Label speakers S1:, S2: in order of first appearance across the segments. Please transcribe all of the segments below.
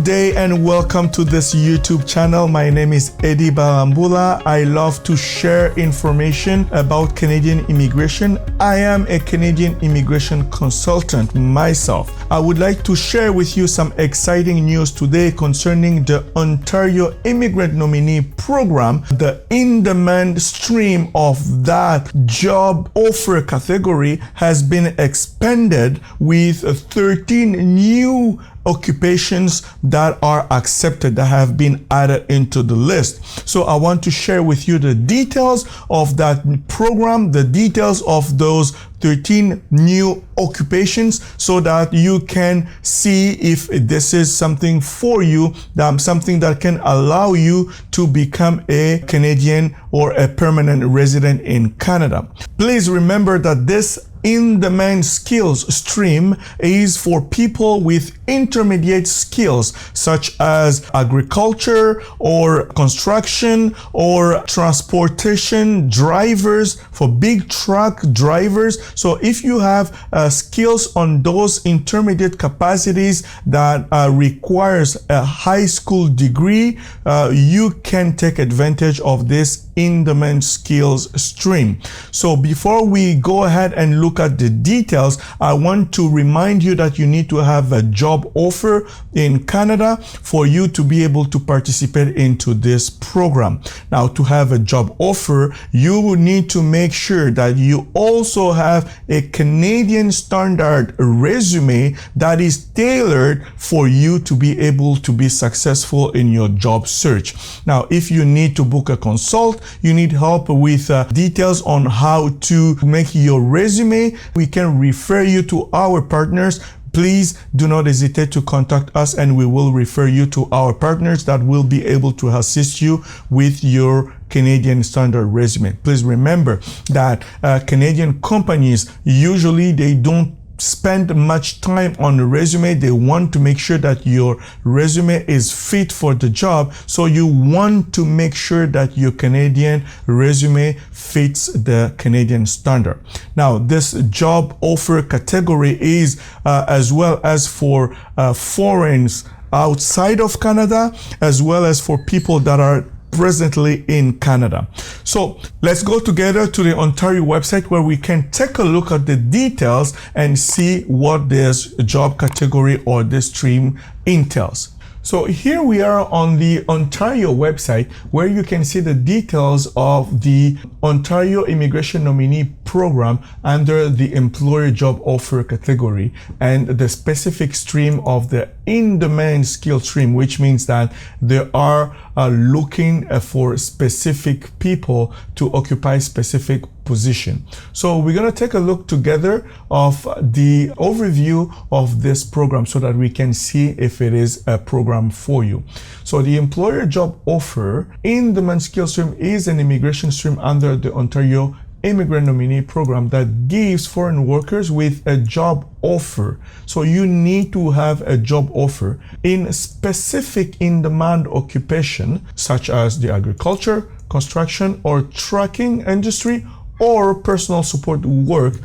S1: day and welcome to this YouTube channel. My name is Eddie Balambula. I love to share information about Canadian immigration. I am a Canadian immigration consultant myself. I would like to share with you some exciting news today concerning the Ontario Immigrant Nominee Program. The in-demand stream of that job offer category has been expanded with 13 new occupations that are accepted, that have been added into the list. So I want to share with you the details of that program, the details of those 13 new occupations, so that you can see if this is something for you, something that can allow you to become a Canadian or a permanent resident in Canada. Please remember that this in-demand skills stream is for people with intermediate skills such as agriculture or construction or transportation drivers, for big truck drivers. So if you have skills on those intermediate capacities that requires a high school degree, you can take advantage of this in-demand skills stream. So before we go ahead and look at the details, I want to remind you that you need to have a job offer in Canada for you to be able to participate into this program. Now, to have a job offer, you will need to make sure that you also have a Canadian standard resume that is tailored for you to be able to be successful in your job search. Now, if you need to book a consult, you need help with details on how to make your resume, we can refer you to our partners. Please do not hesitate to contact us and we will refer you to our partners that will be able to assist you with your Canadian standard resume. Please remember that Canadian companies, usually they don't spend much time on the resume. They want to make sure that your resume is fit for the job. So you want to make sure that your Canadian resume fits the Canadian standard. Now, this job offer category is as well as for foreigners outside of Canada, as well as for people that are presently in Canada. So let's go together to the Ontario website where we can take a look at the details and see what this job category or this stream entails. So here we are on the Ontario website where you can see the details of the Ontario Immigration Nominee Program under the employer job offer category and the specific stream of the in-demand skill stream, which means that they are looking for specific people to occupy specific position. So we're going to take a look together of the overview of this program so that we can see if it is a program for you. So the employer job offer in-demand skill stream is an immigration stream under the Ontario Immigrant Nominee Program that gives foreign workers with a job offer. So you need to have a job offer in specific in-demand occupation such as the agriculture, construction, or trucking industry, or personal support work.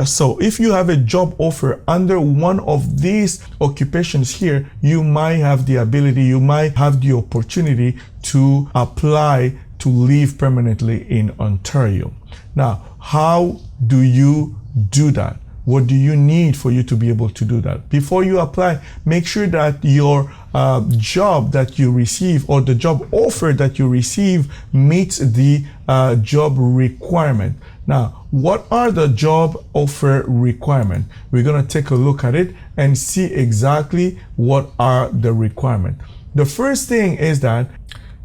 S1: So if you have a job offer under one of these occupations here, you might have the ability, you might have the opportunity to apply to live permanently in Ontario. Now, how do you do that? What do you need for you to be able to do that? Before you apply, make sure that your job that you receive or the job offer that you receive meets the job requirement. Now, what are the job offer requirements? We're going to take a look at it and see exactly what are the requirements. The first thing is that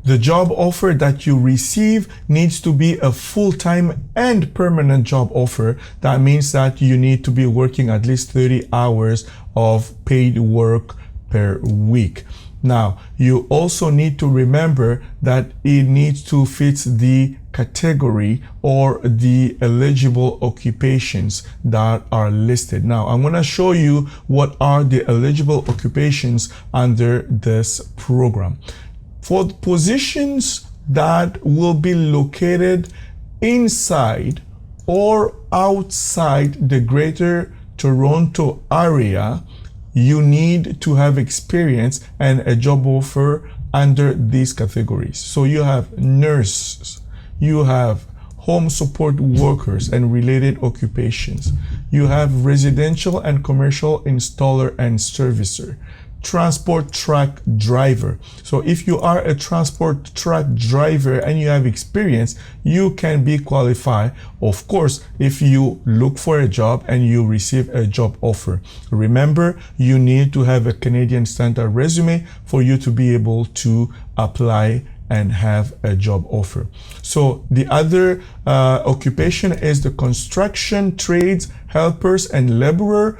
S1: the job offer that you receive needs to be a full-time and permanent job offer. That means that you need to be working at least 30 hours of paid work per week. Now, you also need to remember that it needs to fit the category or the eligible occupations that are listed. Now, I'm going to show you what are the eligible occupations under this program. For the positions that will be located inside or outside the Greater Toronto area, you need to have experience and a job offer under these categories. So you have nurses, you have home support workers and related occupations, you have residential and commercial installer and servicer, transport truck driver. So if you are a transport truck driver and you have experience, you can be qualified, of course, if you look for a job and you receive a job offer. Remember, you need to have a Canadian standard resume for you to be able to apply and have a job offer. So the other occupation is the construction trades, helpers and laborer,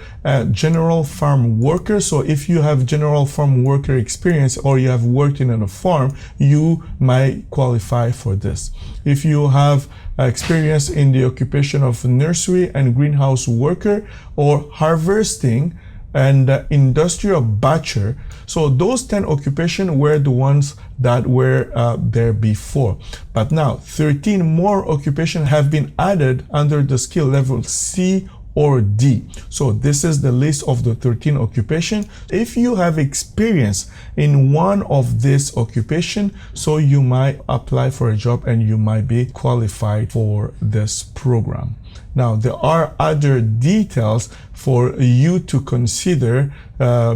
S1: general farm worker. So if you have general farm worker experience or you have worked in a farm, you might qualify for this. If you have experience in the occupation of nursery and greenhouse worker or harvesting and industrial butcher, so those 10 occupations were the ones that were there before. But now 13 more occupations have been added under the skill level C or D. So this is the list of the 13 occupations. If you have experience in one of these occupations, so you might apply for a job and you might be qualified for this program. Now, there are other details for you to consider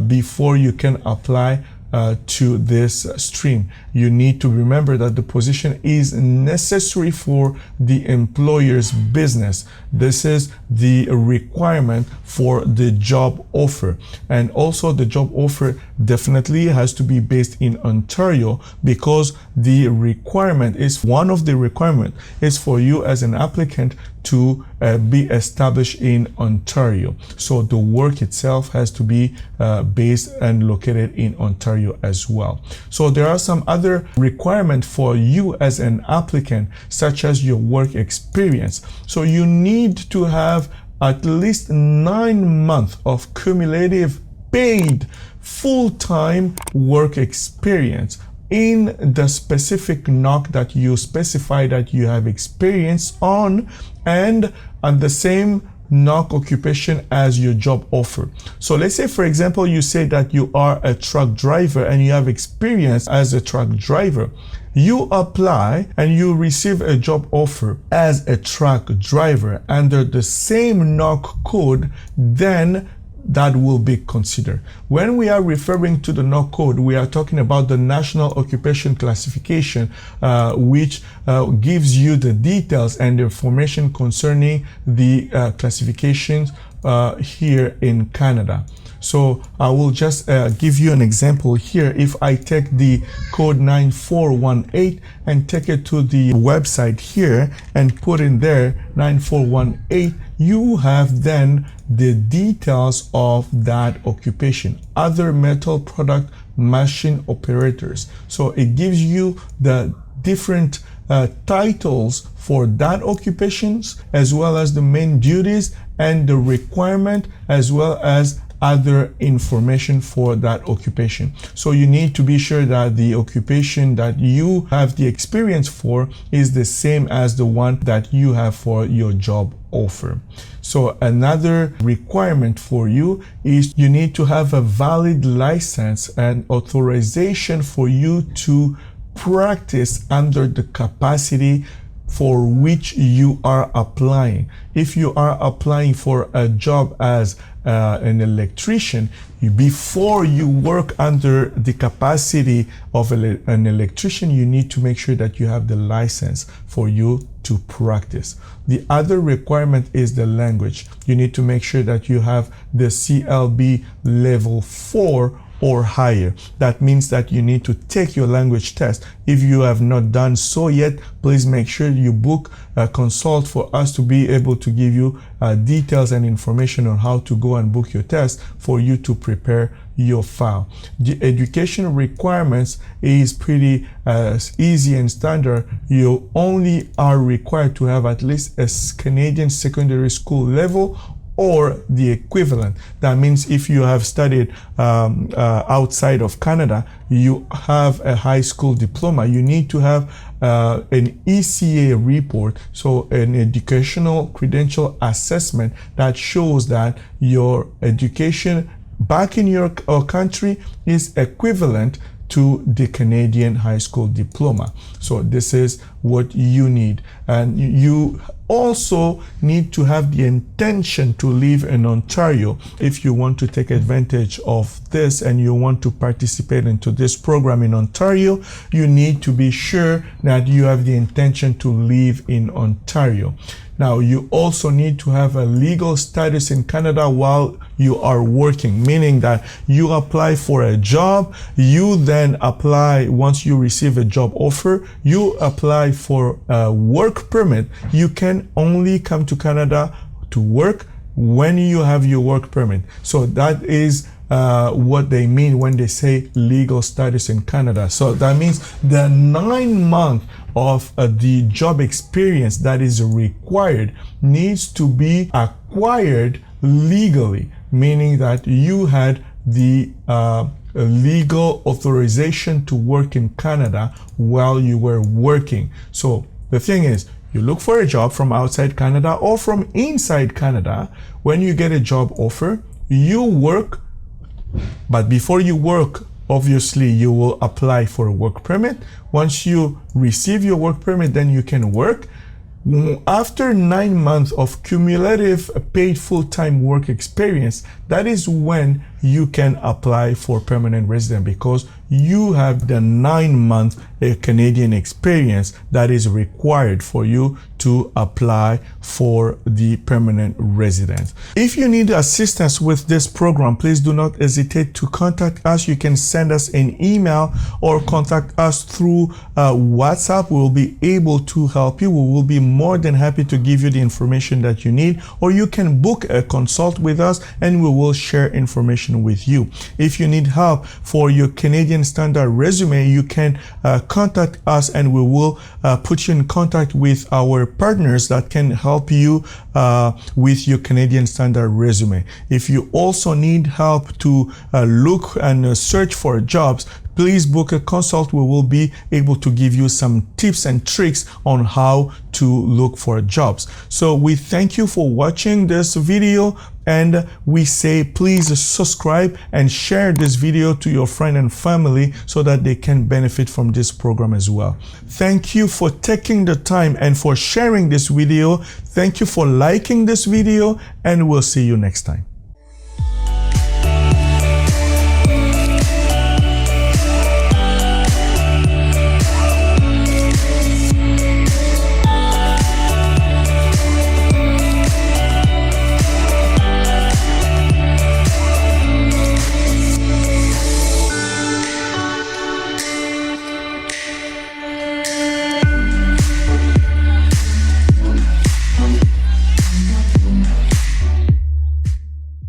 S1: before you can apply to this stream. You need to remember that the position is necessary for the employer's business. This is the requirement for the job offer. And also the job offer definitely has to be based in Ontario, because the requirement is, one of the requirements is for you as an applicant to be established in Ontario. So the work itself has to be based and located in Ontario as well. So there are some other requirements for you as an applicant, such as your work experience. So you need to have at least 9 months of cumulative paid full-time work experience in the specific NOC that you specify that you have experience on, and at the same NOC occupation as your job offer. So let's say, for example, you say that you are a truck driver and you have experience as a truck driver. You apply and you receive a job offer as a truck driver under the same NOC code, then that will be considered. When we are referring to the NOC code, we are talking about the National Occupation Classification, which gives you the details and the information concerning the classifications here in Canada. So I will just give you an example here. If I take the code 9418 and take it to the website here and put in there 9418, you have then the details of that occupation. Other metal product machine operators. So it gives you the different titles for that occupations, as well as the main duties and the requirement, as well as other information for that occupation. So you need to be sure that the occupation that you have the experience for is the same as the one that you have for your job offer. So another requirement for you is you need to have a valid license and authorization for you to practice under the capacity for which you are applying. If you are applying for a job as an electrician, before you work under the capacity of an electrician, you need to make sure that you have the license for you to practice. The other requirement is the language. You need to make sure that you have the CLB level 4 or higher. That means that you need to take your language test. If you have not done so yet, please make sure you book a consult for us to be able to give you details and information on how to go and book your test for you to prepare your file. The education requirements is pretty easy and standard. You only are required to have at least a Canadian secondary school level or the equivalent. That means if you have studied outside of Canada, you have a high school diploma, you need to have an ECA report, so an educational credential assessment that shows that your education back in your country is equivalent to the Canadian high school diploma. So this is what you need. And you also need to have the intention to live in Ontario if you want to take advantage of this and you want to participate into this program in Ontario. You need to be sure that you have the intention to live in Ontario. Now, you also need to have a legal status in Canada while you are working, meaning that you apply for a job, you then apply, once you receive a job offer, you apply for a work permit. You can only come to Canada to work when you have your work permit. So that is what they mean when they say legal status in Canada. So that means the 9 months of the job experience that is required needs to be acquired legally, meaning that you had the legal authorization to work in Canada while you were working. So the thing is, you look for a job from outside Canada or from inside Canada. When you get a job offer, you work, but before you work, obviously you will apply for a work permit. Once you receive your work permit, then you can work. After 9 months of cumulative paid full-time work experience, that is when you can apply for permanent resident, because you have the 9-month Canadian experience that is required for you to apply for the permanent residence. If you need assistance with this program, please do not hesitate to contact us. You can send us an email or contact us through WhatsApp. We will be able to help you. We will be more than happy to give you the information that you need, or you can book a consult with us and we will share information with you. If you need help for your Canadian Standard resume, you can contact us and we will put you in contact with our partners that can help you with your Canadian Standard resume. If you also need help to look and search for jobs, please book a consult. We will be able to give you some tips and tricks on how to look for jobs. So we thank you for watching this video, and we say please subscribe and share this video to your friend and family so that they can benefit from this program as well. Thank you for taking the time and for sharing this video. Thank you for liking this video, and we'll see you next time.